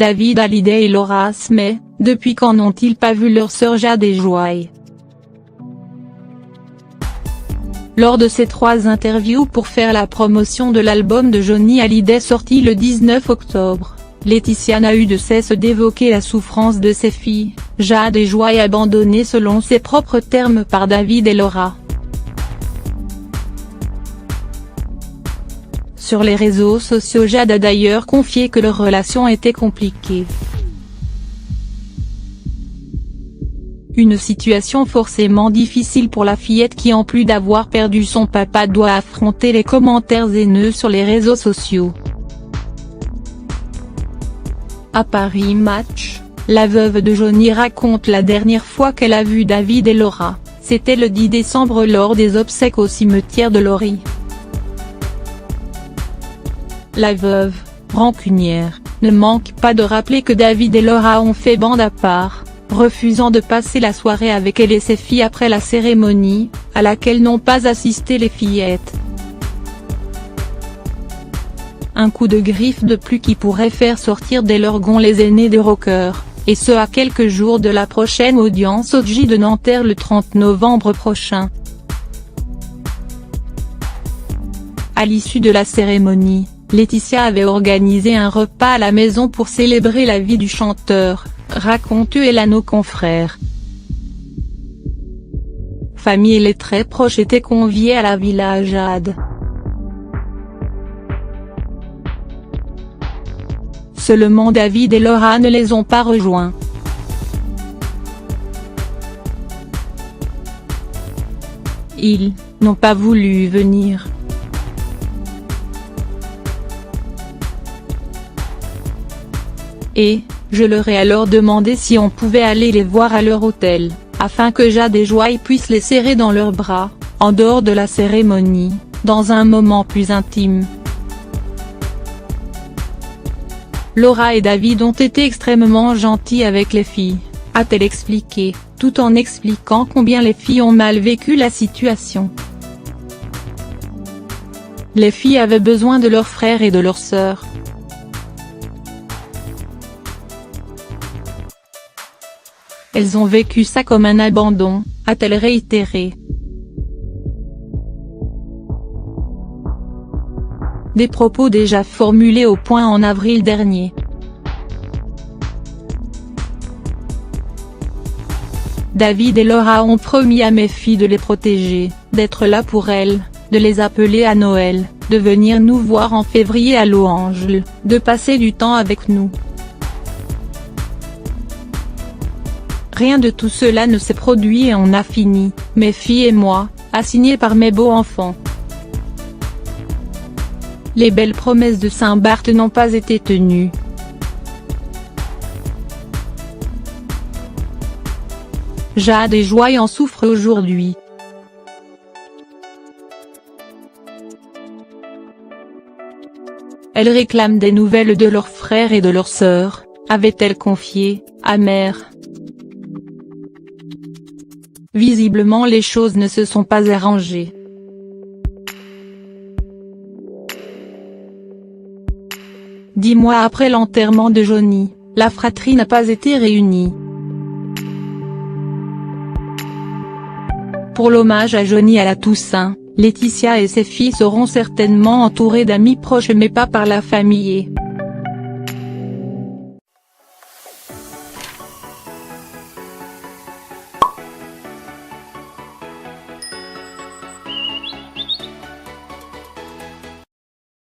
David Hallyday et Laura Smith, depuis quand n'ont-ils pas vu leur sœur Jade et Joy? Lors de ces 3 interviews pour faire la promotion de l'album de Johnny Hallyday sorti le 19 octobre, Laetitia n'a eu de cesse d'évoquer la souffrance de ses filles, Jade et Joy abandonnées selon ses propres termes par David et Laura. Sur les réseaux sociaux, Jade a d'ailleurs confié que leur relation était compliquée. Une situation forcément difficile pour la fillette qui, en plus d'avoir perdu son papa, doit affronter les commentaires haineux sur les réseaux sociaux. À Paris Match, la veuve de Johnny raconte la dernière fois qu'elle a vu David et Laura, c'était le 10 décembre lors des obsèques au cimetière de Lorry. La veuve, rancunière, ne manque pas de rappeler que David et Laura ont fait bande à part, refusant de passer la soirée avec elle et ses filles après la cérémonie, à laquelle n'ont pas assisté les fillettes. Un coup de griffe de plus qui pourrait faire sortir des leurs gonds les aînés des rockers, et ce à quelques jours de la prochaine audience au J de Nanterre le 30 novembre prochain. À l'issue de la cérémonie, Laetitia avait organisé un repas à la maison pour célébrer la vie du chanteur, raconte-t-elle à nos confrères. Famille et les très proches étaient conviés à la villa Jade. Seulement David et Laura ne les ont pas rejoints. Ils n'ont pas voulu venir. Et, je leur ai alors demandé si on pouvait aller les voir à leur hôtel, afin que Jade et Joy puissent les serrer dans leurs bras, en dehors de la cérémonie, dans un moment plus intime. Laura et David ont été extrêmement gentils avec les filles, a-t-elle expliqué, tout en expliquant combien les filles ont mal vécu la situation. Les filles avaient besoin de leurs frères et de leurs sœurs. Elles ont vécu ça comme un abandon, a-t-elle réitéré. Des propos déjà formulés au Point en avril dernier. David et Laura ont promis à mes filles de les protéger, d'être là pour elles, de les appeler à Noël, de venir nous voir en février à Los Angeles, de passer du temps avec nous. Rien de tout cela ne s'est produit et on a fini, mes filles et moi, assignés par mes beaux enfants. Les belles promesses de Saint-Barth n'ont pas été tenues. Jade et Joy en souffrent aujourd'hui. Elles réclament des nouvelles de leurs frères et de leurs sœurs, avait-elle confié, amère. Visiblement les choses ne se sont pas arrangées. Dix mois après l'enterrement de Johnny, la fratrie n'a pas été réunie. Pour l'hommage à Johnny à la Toussaint, Laetitia et ses filles seront certainement entourées d'amis proches mais pas par la famille.